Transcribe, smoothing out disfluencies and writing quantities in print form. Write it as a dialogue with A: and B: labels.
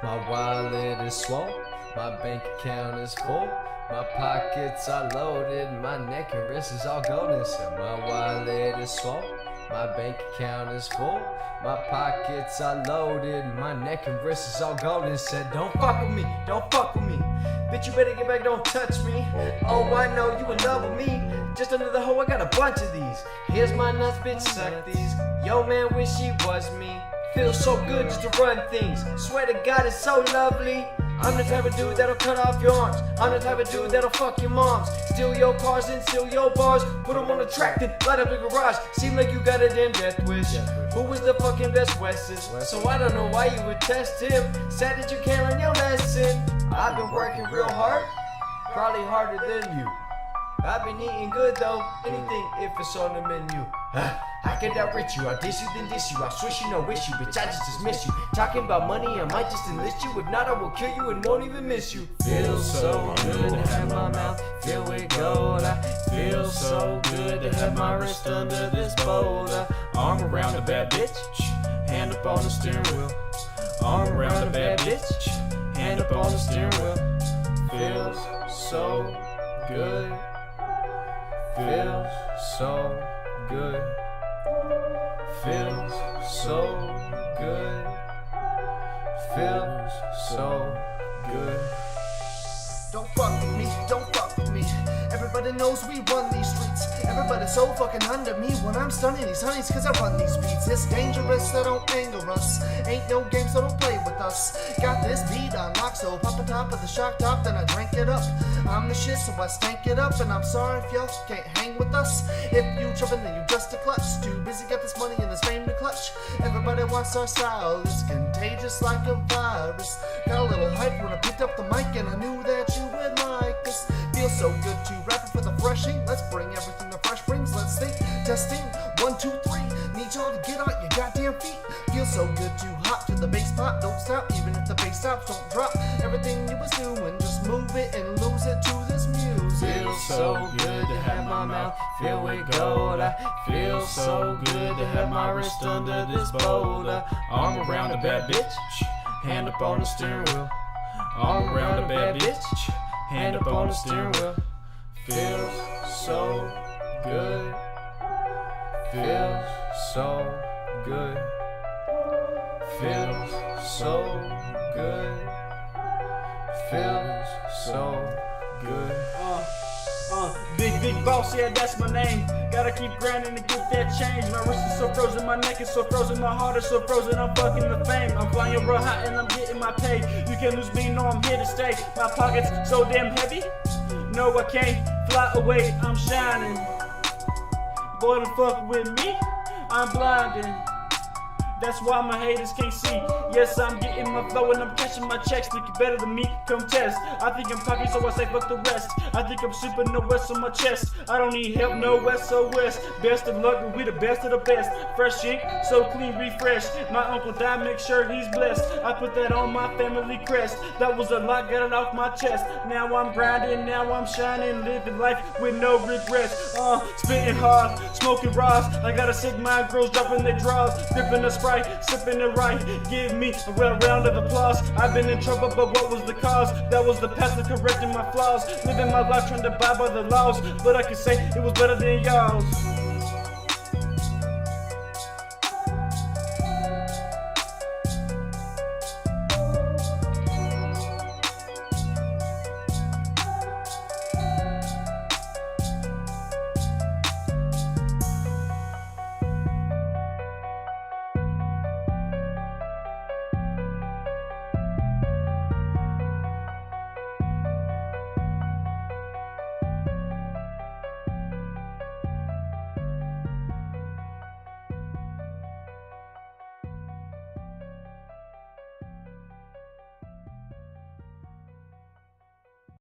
A: My wallet is swole, my bank account is full. My pockets are loaded, my neck and wrist is all golden. Said my wallet is swole, my bank account is full. My pockets are loaded, my neck and wrist is all golden. Said don't fuck with me, don't fuck with me. Bitch, you better get back, don't touch me. Oh, I know you in love with me. Just under the hole, I got a bunch of these. Here's my nuts, bitch, suck these. Yo, man, wish he was me. Feels so good just to run things. Swear to God, it's so lovely. I'm the type of dude that'll cut off your arms. I'm the type of dude that'll fuck your moms. Steal your cars and steal your bars. Put them on the track, then light up the garage. Seem like you got a damn death wish. Who was the fucking best Wes's? So I don't know why you would test him. Sad that you can't learn your lesson. I've been working real hard, probably harder than you. I've been eating good though, anything if it's on the menu. I could outrich you, I'll diss you then diss you. I'll swish you, no issue, bitch, I just dismiss you. Talking about money, I might just enlist you. If not, I will kill you and won't even miss you. Feels so good to have my mouth filled with gold. I feel so good to have my wrist under this boulder.
B: Arm around a bad bitch, hand up on the steering wheel. Arm around a bad bitch, hand up on the steering wheel.
A: Feels so good. Feels so good. Feels so good. Feels so good.
C: Don't fuck with me, don't fuck with me. Everybody knows we run these streets. Everybody's so fucking under me when I'm stunning these honeys, cause I run these beats. It's dangerous, so don't anger us. Ain't no game, so don't play with us. Got this beat on lock, so pop the top of the shock top, then I drink it up. I'm the shit, so I stank it up. And I'm sorry if y'all can't hang with us. If you jumpin', then you just a clutch. Too busy, got this money and this fame to clutch. Everybody wants our style, it's contagious like a virus. Got a little hype when I picked up the mic, and I knew that you would like this. Feels so good to rap it for the freshing. Let's bring everything the fresh brings. Let's think, testing, 1, 2, 3. Need y'all to get on your goddamn feet. Feels so good to hop to the bass spot. Don't stop, even if the bass stops, don't drop. Everything you was doing, just move it and lose it to this music.
A: Feels so good to have my mouth filled with gold. I feel so good to have my wrist under this boulder.
B: Arm around a bad bitch, hand up on the steering wheel. Arm around a bad bitch, hand up on the steering wheel.
A: Feels so good. Feels so good. Feels so good. Feels so good.
D: Big boss, yeah, that's my name. Gotta keep grinding to get that change. My wrist is so frozen, my neck is so frozen, my heart is so frozen, I'm fucking the fame. I'm flying real high and I'm getting my pay. You can't lose me, no, I'm here to stay. My pockets so damn heavy, no, I can't fly away, I'm shining. Boy, don't fuck with me, I'm blinding. That's why my haters can't see. Yes, I'm getting my flow and I'm catching my checks. Think you better than me, come test. I think I'm cocky, so I say fuck the rest. I think I'm super, no West on my chest. I don't need help, no SOS. Best of luck, but we the best of the best. Fresh ink, so clean, refreshed. My uncle died, make sure he's blessed. I put that on my family crest. That was a lot, got it off my chest. Now I'm grinding, now I'm shining. Living life with no regrets. Spitting hard, smoking raws. I gotta sick my girls dropping their draws. Gripping a Sprite, sipping it right. Give me a round of applause. I've been in trouble, but what was the cause? That was the pastor correcting my flaws. Living my life trying to abide by the laws, but I can say it was better than y'all's.